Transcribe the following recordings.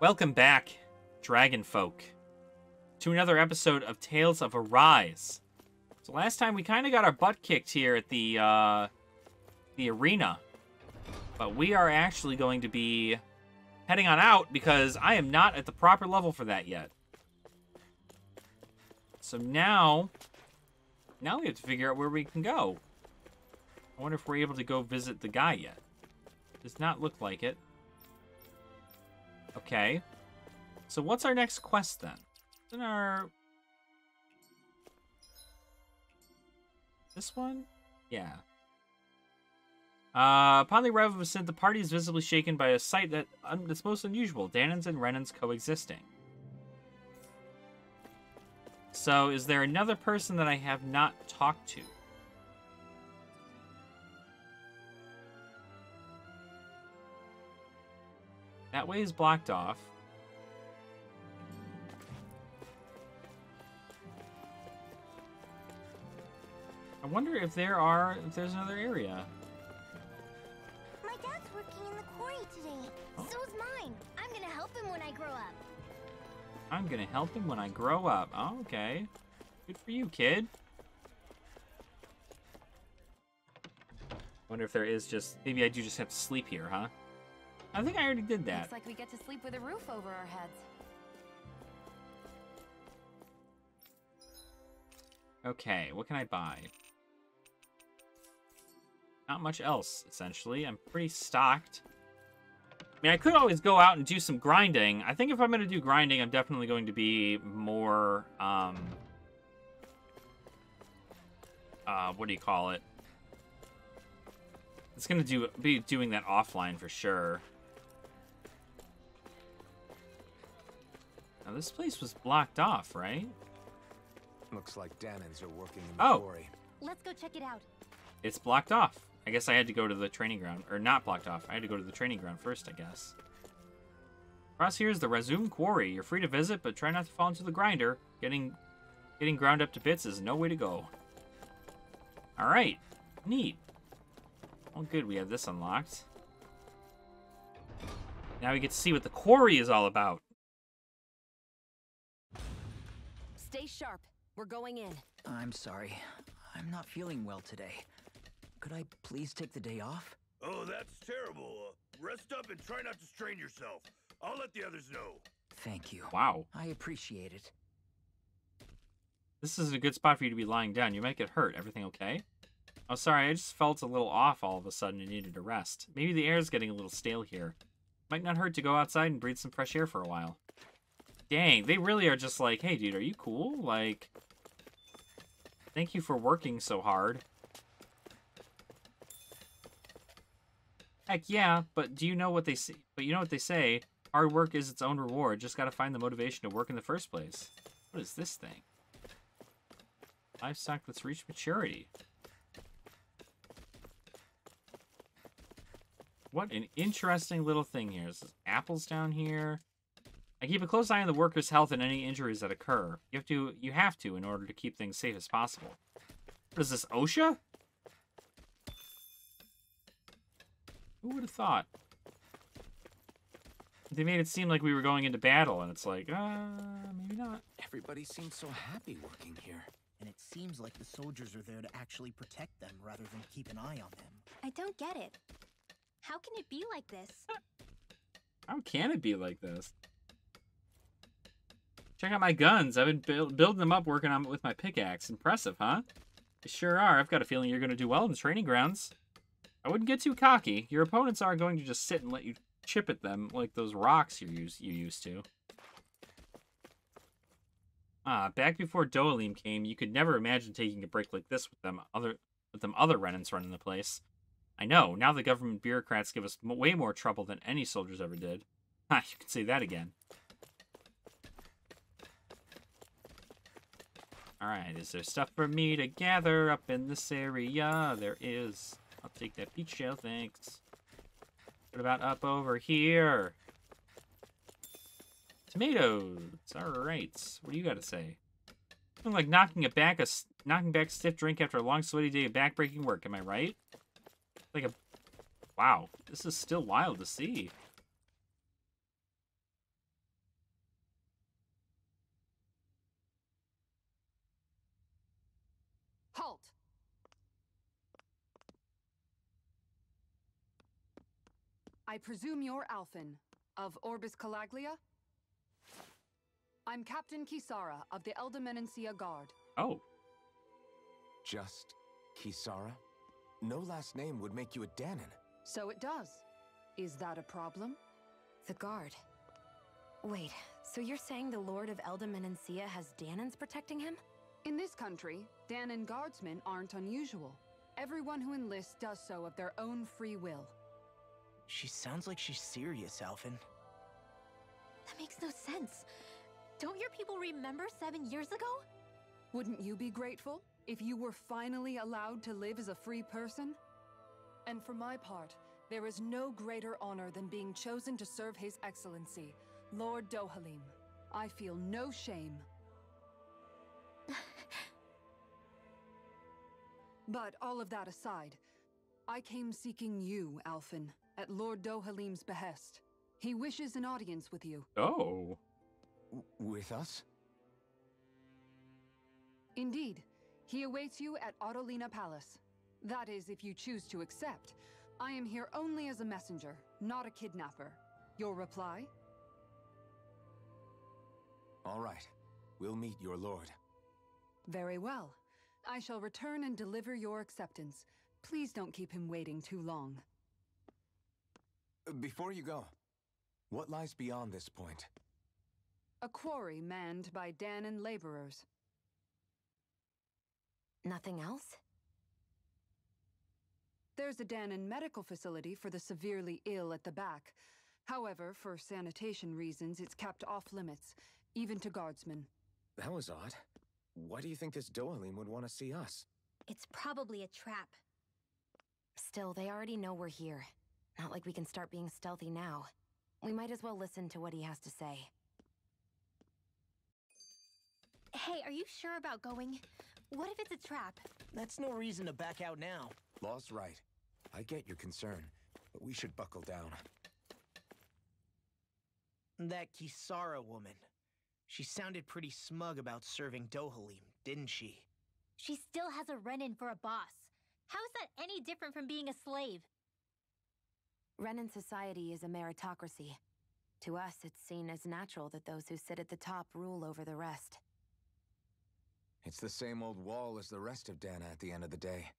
Welcome back, Dragon Folk, to another episode of Tales of Arise. So last time we kind of got our butt kicked here at the arena, but we are actually going to be heading on out because I am not at the proper level for that yet. So now we have to figure out where we can go. I wonder if we're able to go visit the guy yet. Does not look like it. Okay. So what's our next quest then? In our... This one? Yeah. Upon the arrival of Synth, the party is visibly shaken by a sight that's most unusual. Danans and Renans coexisting. So, is there another person that I have not talked to? That way is blocked off. I wonder if there's another area. My dad's working in the quarry today. Oh. So's mine. I'm gonna help him when I grow up. I'm gonna help him when I grow up. Oh, okay. Good for you, kid. Wonder if there is just... Maybe I do just have to sleep here, huh? I think I already did that. Looks like we get to sleep with a roof over our heads. Okay, what can I buy? Not much else, essentially. I'm pretty stocked. I mean, I could always go out and do some grinding. I think if I'm going to do grinding, I'm definitely going to be more, what do you call it? It's going to be doing that offline for sure. Now, this place was blocked off, right? Looks like Danans are working in the quarry. Let's go check it out. It's blocked off. I guess I had to go to the training ground. Or not blocked off. I had to go to the training ground first, I guess. Across here is the Razum Quarry. You're free to visit, but try not to fall into the grinder. Getting ground up to bits is no way to go. Alright. Neat. Oh, good. We have this unlocked. Now we get to see what the quarry is all about. Stay sharp. We're going in. I'm sorry. I'm not feeling well today. Could I please take the day off? Oh, that's terrible. Rest up and try not to strain yourself. I'll let the others know. Thank you. Wow. I appreciate it. This is a good spot for you to be lying down. You might get hurt. Everything okay? Oh, sorry. I just felt a little off all of a sudden and needed a rest. Maybe the air is getting a little stale here. Might not hurt to go outside and breathe some fresh air for a while. Dang, they really are just like, hey, dude, are you cool? Like, thank you for working so hard. Heck yeah, but do you know what they say? But you know what they say? Hard work is its own reward. Just gotta find the motivation to work in the first place. What is this thing? Livestock that's reached maturity. What an interesting little thing here. There's apples down here. I keep a close eye on the workers' health and any injuries that occur. You have to in order to keep things safe as possible. What is this, OSHA? Who would have thought? They made it seem like we were going into battle, and it's like, maybe not. Everybody seems so happy working here. And it seems like the soldiers are there to actually protect them rather than keep an eye on them. I don't get it. How can it be like this? How can it be like this? Check out my guns. I've been building them up, working on it with my pickaxe. Impressive, huh? They sure are. I've got a feeling you're going to do well in the training grounds. I wouldn't get too cocky. Your opponents aren't going to just sit and let you chip at them like those rocks you used to. Back before Dohalim came, you could never imagine taking a break like this with them other Renans running the place. I know. Now the government bureaucrats give us way more trouble than any soldiers ever did. Ha, you can say that again. Alright, is there stuff for me to gather up in this area? There is. I'll take that peach shell, thanks. What about up over here? Tomatoes. Alright. What do you got to say? Something like knocking back a stiff drink after a long sweaty day of backbreaking work, am I right? Like a... Wow. This is still wild to see. Halt! I presume you're Alphen, of Orbis Calaglia? I'm Captain Kisara of the Eldermenencia Guard. Oh. Just Kisara? No last name would make you a Danon. So it does. Is that a problem? The guard. Wait, so you're saying the Lord of Eldermenencia has Danons protecting him? In this country, Danon guardsmen aren't unusual. Everyone who enlists does so of their own free will. She sounds like she's serious, Alphen. That makes no sense. Don't your people remember 7 years ago? Wouldn't you be grateful if you were finally allowed to live as a free person? And for my part, there is no greater honor than being chosen to serve His Excellency, Lord Dohalim. I feel no shame. But all of that aside, I came seeking you, Alphen, at Lord Dohalim's behest. He wishes an audience with you. Oh. With us? Indeed. He awaits you at Autolina Palace. That is, if you choose to accept. I am here only as a messenger, not a kidnapper. Your reply? All right. We'll meet your lord. Very well. I shall return and deliver your acceptance. Please don't keep him waiting too long. Before you go, what lies beyond this point? A quarry manned by Danon laborers. Nothing else? There's a Danon medical facility for the severely ill at the back. However, for sanitation reasons, it's kept off limits, even to guardsmen. That was odd. Why do you think this Dohalim would want to see us? It's probably a trap. Still, they already know we're here. Not like we can start being stealthy now. We might as well listen to what he has to say. Hey, are you sure about going? What if it's a trap? That's no reason to back out now. Law's right. I get your concern, but we should buckle down. That Kisara woman. She sounded pretty smug about serving Dohalim, didn't she? She still has a run-in for a boss. How is that any different from being a slave? Renan society is a meritocracy. To us, it's seen as natural that those who sit at the top rule over the rest. It's the same old wall as the rest of Dana at the end of the day,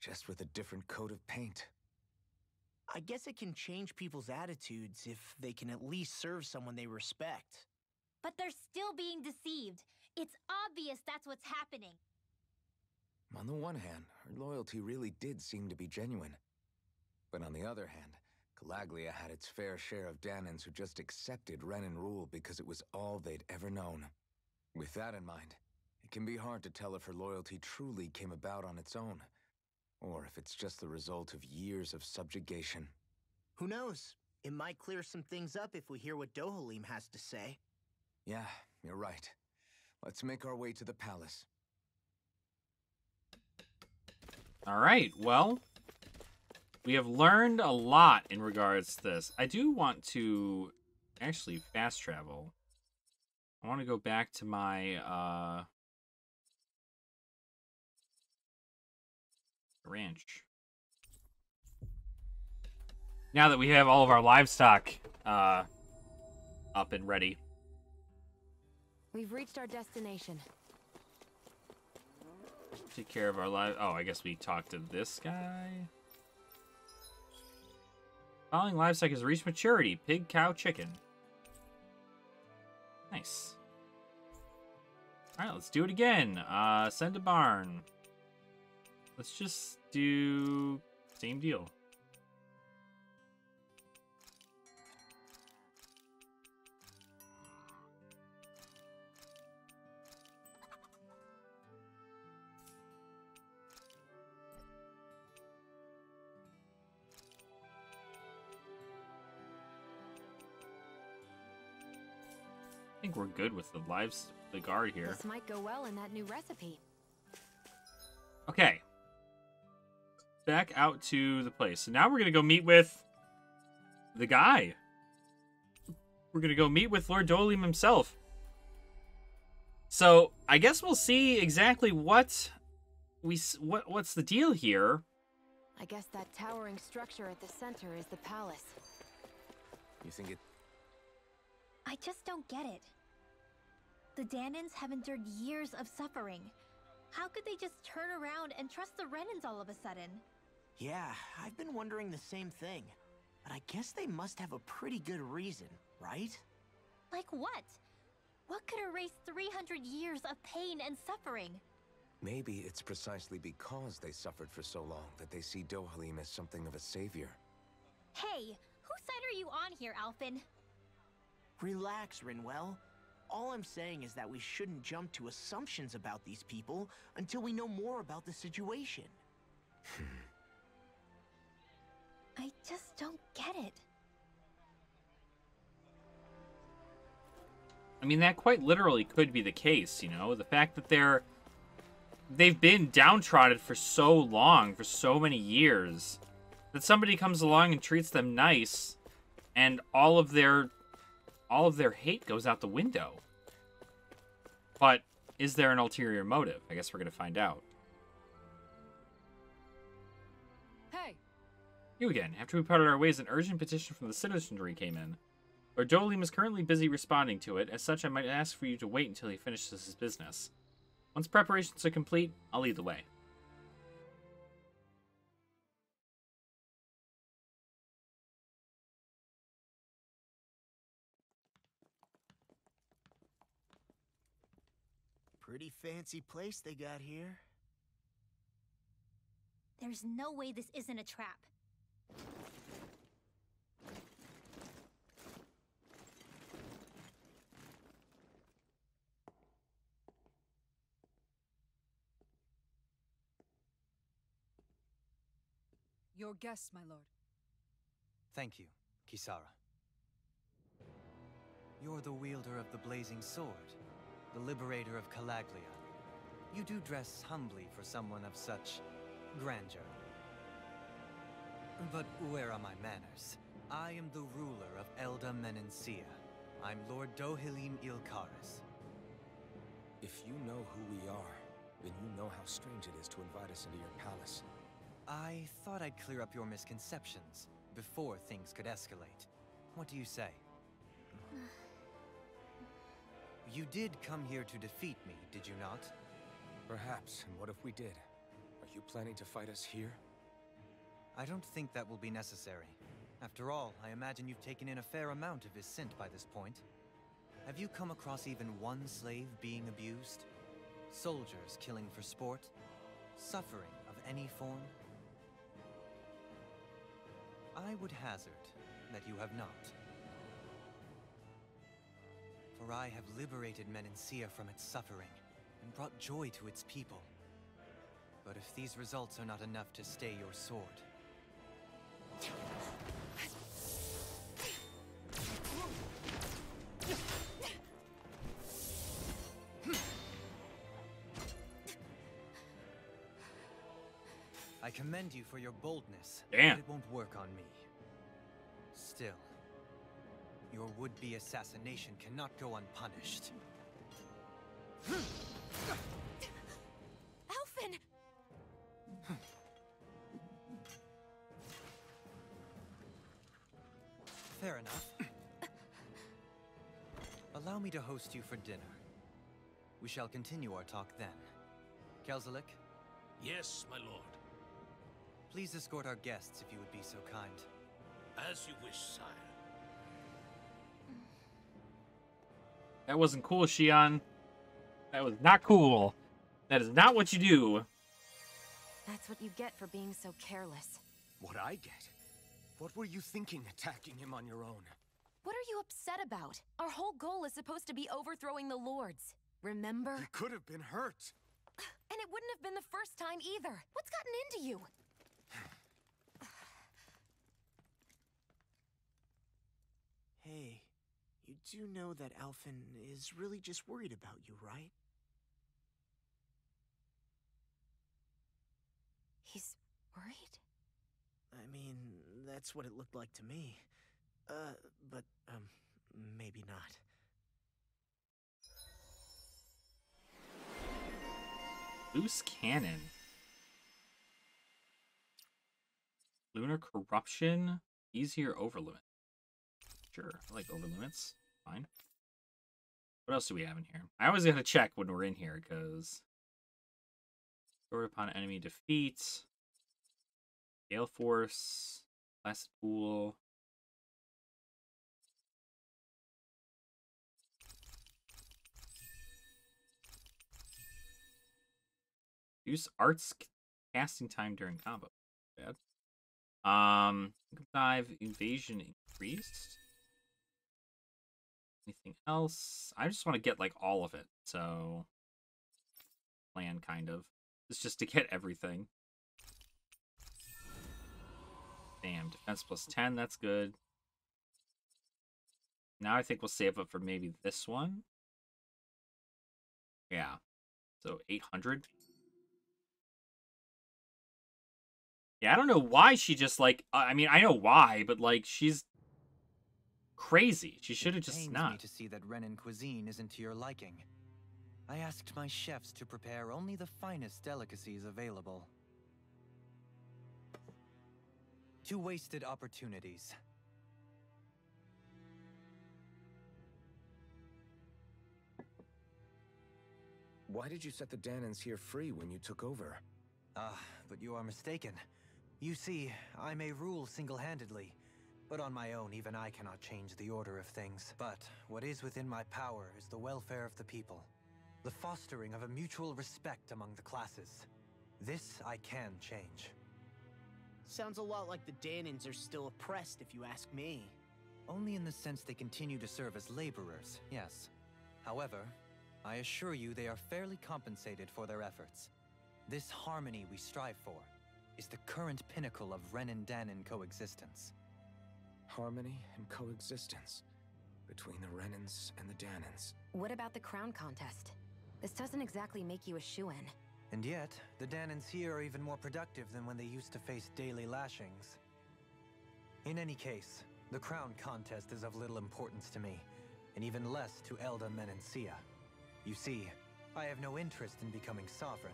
just with a different coat of paint. I guess it can change people's attitudes if they can at least serve someone they respect. But they're still being deceived. It's obvious that's what's happening. On the one hand, her loyalty really did seem to be genuine. But on the other hand, Calaglia had its fair share of Danons who just accepted Renan rule because it was all they'd ever known. With that in mind, it can be hard to tell if her loyalty truly came about on its own, or if it's just the result of years of subjugation. Who knows? It might clear some things up if we hear what Dohalim has to say. Yeah, you're right. Let's make our way to the palace. All right, well, we have learned a lot in regards to this. I do want to actually fast travel. I want to go back to my ranch. Now that we have all of our livestock up and ready. We've reached our destination. Take care of our live. Oh, I guess we talked to this guy. Following livestock has reached maturity. Pig, cow, chicken. Nice. Alright, let's do it again. Send a barn. Let's just do same deal. I think we're good with the guard here. This might go well in that new recipe. Okay. Back out to the place. So now we're going to go meet with the guy. We're going to go meet with Lord Dohalim himself. So I guess we'll see exactly what what's the deal here? I guess that towering structure at the center is the palace. You think it... I just don't get it. The Danans have endured years of suffering. How could they just turn around and trust the Renans all of a sudden? Yeah, I've been wondering the same thing. But I guess they must have a pretty good reason, right? Like what? What could erase 300 years of pain and suffering? Maybe it's precisely because they suffered for so long that they see Dohalim as something of a savior. Hey, whose side are you on here, Alphen? Relax, Rinwell. All I'm saying is that we shouldn't jump to assumptions about these people until we know more about the situation. I just don't get it. I mean, that quite literally could be the case, you know? The fact that they've been downtrodden for so long, for so many years, that somebody comes along and treats them nice, and all of their hate goes out the window. But is there an ulterior motive? I guess we're going to find out. Hey! You again. After we parted our ways, an urgent petition from the citizenry came in. Lord Dohalim is currently busy responding to it. As such, I might ask for you to wait until he finishes his business. Once preparations are complete, I'll lead the way. Pretty fancy place they got here. There's no way this isn't a trap. Your guests, my lord. Thank you, Kisara. You're the wielder of the blazing sword, the liberator of Calaglia. You do dress humbly for someone of such grandeur. But where are my manners? I am the ruler of Elda Menencia. I'm Lord Dohalim Ilkaris. If you know who we are, then you know how strange it is to invite us into your palace. I thought I'd clear up your misconceptions before things could escalate. What do you say? You did come here to defeat me, did you not? Perhaps, and what if we did? Are you planning to fight us here? I don't think that will be necessary. After all, I imagine you've taken in a fair amount of his scent by this point. Have you come across even one slave being abused? Soldiers killing for sport? Suffering of any form? I would hazard that you have not. For I have liberated Menencia from its suffering and brought joy to its people. But if these results are not enough to stay your sword... I commend you for your boldness, Damn. but it won't work on me. Still, your would-be assassination cannot go unpunished. Alphen! Fair enough. Allow me to host you for dinner. We shall continue our talk then. Kelzelik, Yes, my lord. please escort our guests if you would be so kind. As you wish, sire. That wasn't cool, Shion. That was not cool. That is not what you do. That's what you get for being so careless. What I get? What were you thinking attacking him on your own? What are you upset about? Our whole goal is supposed to be overthrowing the lords. Remember? He could have been hurt. And it wouldn't have been the first time either. What's gotten into you? Hey, you do know that Alphen is really just worried about you, right? He's worried? I mean, that's what it looked like to me. But maybe not. Loose cannon. Lunar Corruption. Easier over limit. Sure, I like over limits. Fine. What else do we have in here? I always gotta check when we're in here, because... Sword upon enemy defeat. Gale Force. Blast Pool. Use arts casting time during combo. Bad. Dive evasion increased. Anything else? I just want to get like all of it. So plan kind of. It's just to get everything. Damn, defense plus 10, that's good. Now I think we'll save up for maybe this one. Yeah. So 800. Yeah, I don't know why she just, like... I mean, I know why, but, like, she's... crazy. She should have just not. It pains me to see that Renan cuisine isn't to your liking. I asked my chefs to prepare only the finest delicacies available. 2 wasted opportunities. Why did you set the Danans here free when you took over? But you are mistaken. You see, I may rule single-handedly, but on my own, even I cannot change the order of things. But what is within my power is the welfare of the people, the fostering of a mutual respect among the classes. This I can change. Sounds a lot like the Danans are still oppressed, if you ask me. Only in the sense they continue to serve as laborers, yes. However, I assure you they are fairly compensated for their efforts. This harmony we strive for is the current pinnacle of Renan-Danan coexistence. Harmony and coexistence between the Renans and the Danans. What about the crown contest? This doesn't exactly make you a shoo-in. And yet, the Danans here are even more productive than when they used to face daily lashings. In any case, the crown contest is of little importance to me, and even less to Elda Menencia. You see, I have no interest in becoming sovereign.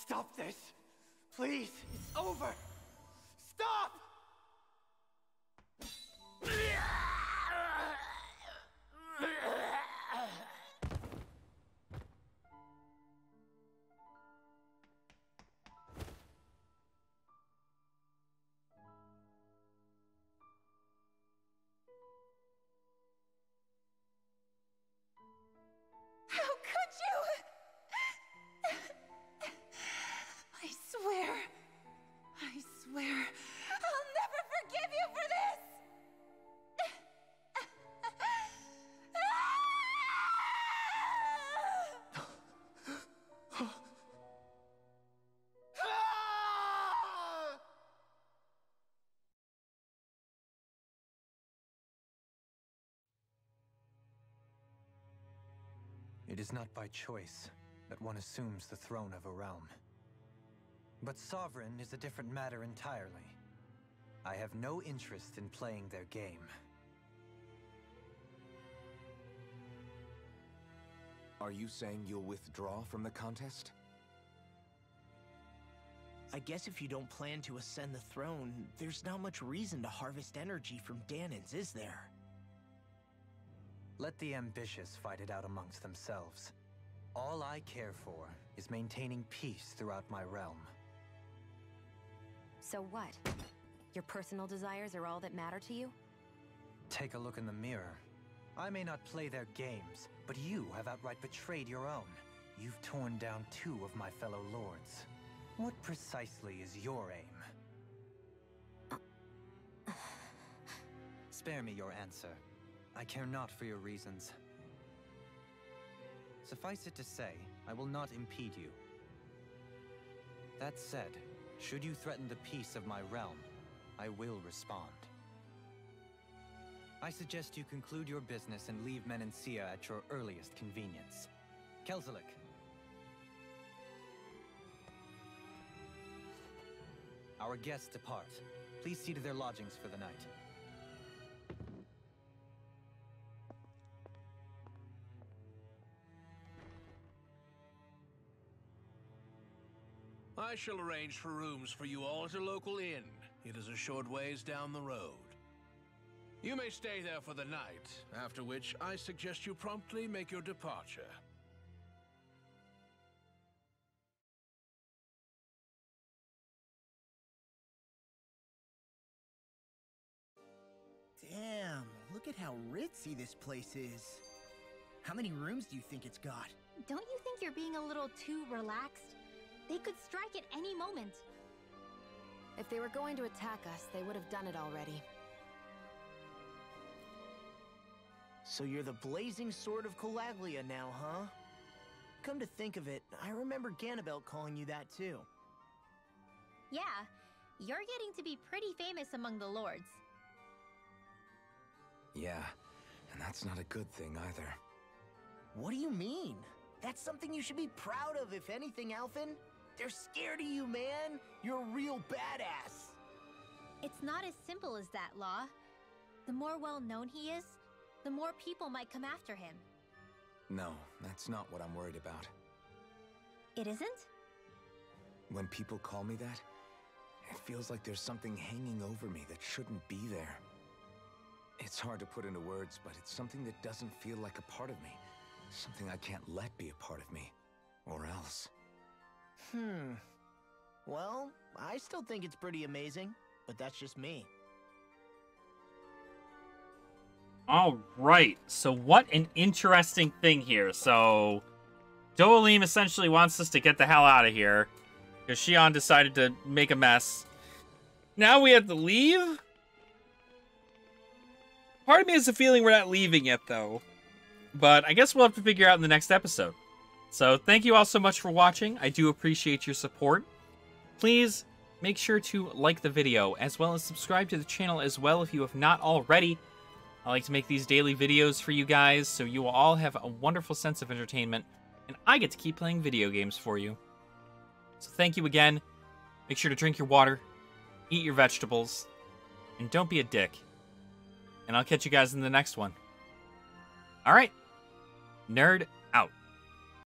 Stop this! Please, it's over! Stop! How could you? I swear, I'll never forgive you for this! It is not by choice that one assumes the throne of a realm. But sovereign is a different matter entirely. I have no interest in playing their game. Are you saying you'll withdraw from the contest? I guess if you don't plan to ascend the throne, there's not much reason to harvest energy from Danans, is there? Let the ambitious fight it out amongst themselves. All I care for is maintaining peace throughout my realm. So what? Your personal desires are all that matter to you? Take a look in the mirror. I may not play their games, but you have outright betrayed your own. You've torn down 2 of my fellow lords. What precisely is your aim? Spare me your answer. I care not for your reasons. Suffice it to say, I will not impede you. That said, should you threaten the peace of my realm, I will respond. I suggest you conclude your business and leave Menancia at your earliest convenience. Kelzelik. Our guests depart. Please see to their lodgings for the night. I shall arrange for rooms for you all at a local inn. It is a short ways down the road. You may stay there for the night, after which I suggest you promptly make your departure. Damn, look at how ritzy this place is. How many rooms do you think it's got? Don't you think you're being a little too relaxed? They could strike at any moment. If they were going to attack us, they would have done it already. So you're the blazing sword of Calaglia now, huh? Come to think of it, I remember Ganabelt calling you that too. Yeah, you're getting to be pretty famous among the lords. Yeah, and that's not a good thing either. What do you mean? That's something you should be proud of, if anything, Alphen. They're scared of you, man. You're a real badass. It's not as simple as that, Law. The more well-known he is, the more people might come after him. No, that's not what I'm worried about. It isn't? When people call me that, it feels like there's something hanging over me that shouldn't be there. It's hard to put into words, but it's something that doesn't feel like a part of me. Something I can't let be a part of me. Or else. Well, I still think it's pretty amazing, but that's just me. All right, so what an interesting thing here. So, Dohalim essentially wants us to get the hell out of here because Xion decided to make a mess. Now we have to leave? Part of me has a feeling we're not leaving yet, though. But I guess we'll have to figure out in the next episode. So, thank you all so much for watching. I do appreciate your support. Please make sure to like the video, as well as subscribe to the channel as well if you have not already. I like to make these daily videos for you guys, so you will all have a wonderful sense of entertainment, and I get to keep playing video games for you. So thank you again. Make sure to drink your water, eat your vegetables, and don't be a dick. And I'll catch you guys in the next one. Alright, nerd out.